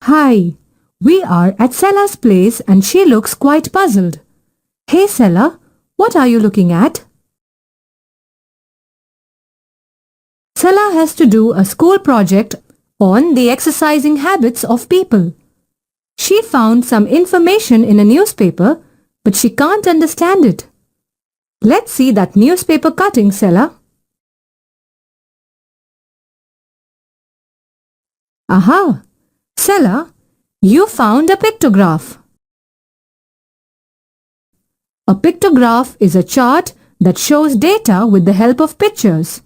Hi, we are at Sella's place and she looks quite puzzled. Hey Sella, what are you looking at? Sella has to do a school project on the exercising habits of people. She found some information in a newspaper, but she can't understand it. Let's see that newspaper cutting, Sella. Aha! Sella, you found a pictograph. A pictograph is a chart that shows data with the help of pictures.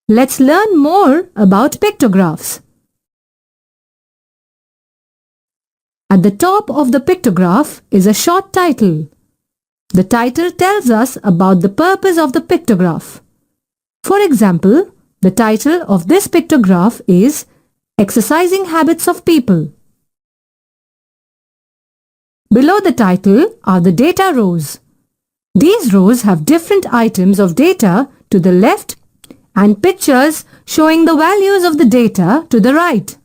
Let's learn more about pictographs. At the top of the pictograph is a short title. The title tells us about the purpose of the pictograph. For example, the title of this pictograph is Exercising Habits of People. Below the title are the data rows. These rows have different items of data to the left and pictures showing the values of the data to the right.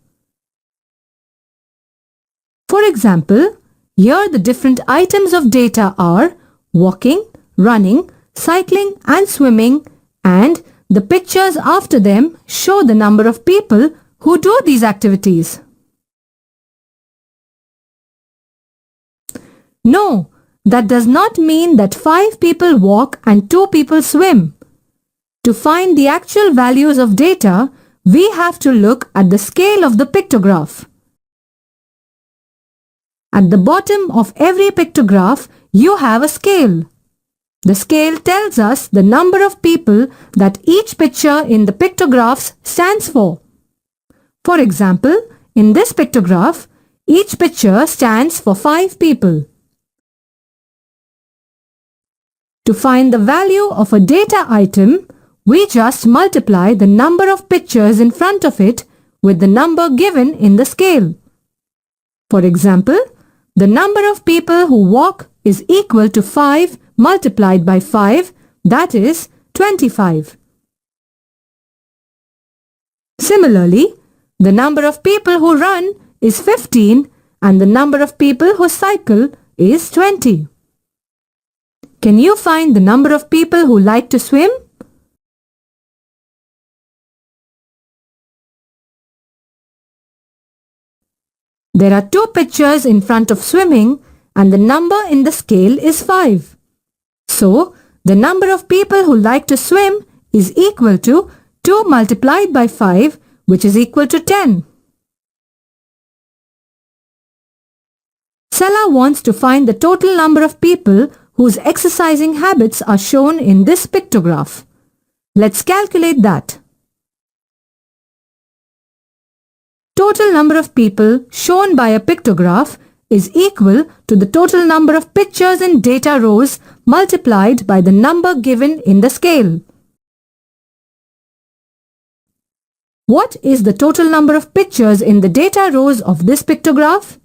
For example, here the different items of data are walking, running, cycling and swimming, and the pictures after them show the number of people who do these activities. No, that does not mean that 5 people walk and 2 people swim. To find the actual values of data, we have to look at the scale of the pictograph. At the bottom of every pictograph, you have a scale. The scale tells us the number of people that each picture in the pictographs stands for. For example, in this pictograph, each picture stands for 5 people. To find the value of a data item, we just multiply the number of pictures in front of it with the number given in the scale. For example, the number of people who walk is equal to 5 multiplied by 5, that is 25. Similarly, the number of people who run is 15 and the number of people who cycle is 20. Can you find the number of people who like to swim? There are 2 pictures in front of swimming and the number in the scale is 5. So, the number of people who like to swim is equal to 2 multiplied by 5, which is equal to 10. Sella wants to find the total number of people whose exercising habits are shown in this pictograph. Let's calculate that. Total number of people shown by a pictograph is equal to the total number of pictures in data rows multiplied by the number given in the scale. What is the total number of pictures in the data rows of this pictograph?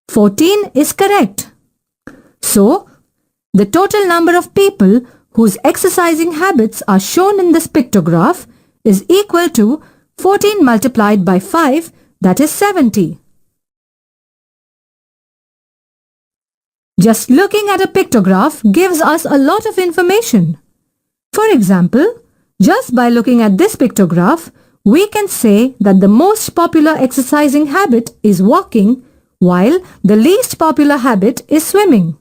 "14" is correct. So, the total number of people whose exercising habits are shown in this pictograph is equal to 14 multiplied by 5, that is 70. Just looking at a pictograph gives us a lot of information. For example, just by looking at this pictograph, we can say that the most popular exercising habit is walking, while the least popular habit is swimming.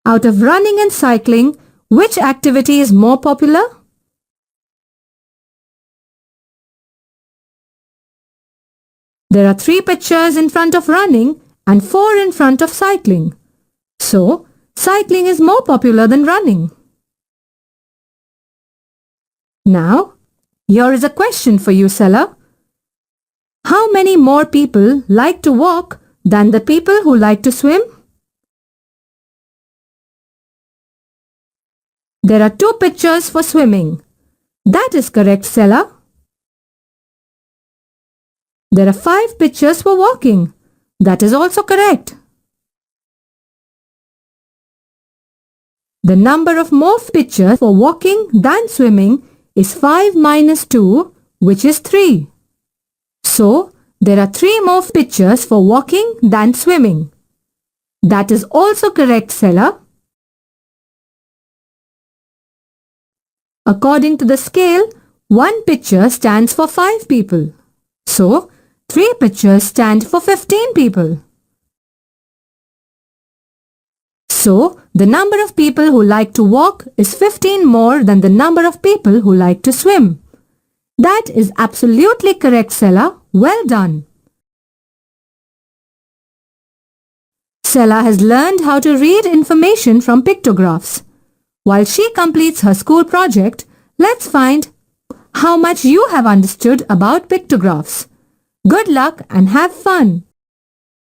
Out of running and cycling, which activity is more popular? There are 3 pictures in front of running and 4 in front of cycling. So, cycling is more popular than running. Now, here is a question for you, Sella. How many more people like to walk than the people who like to swim? There are 2 pictures for swimming. That is correct, Sella. There are 5 pictures for walking. That is also correct. The number of more pictures for walking than swimming is 5 minus 2, which is 3. So, there are 3 more pictures for walking than swimming. That is also correct, Sela. According to the scale, 1 picture stands for 5 people. So, 3 pictures stand for 15 people. So, the number of people who like to walk is 15 more than the number of people who like to swim. That is absolutely correct, Sela. Well done. Sela has learned how to read information from pictographs. While she completes her school project, let's find how much you have understood about pictographs. Good luck and have fun!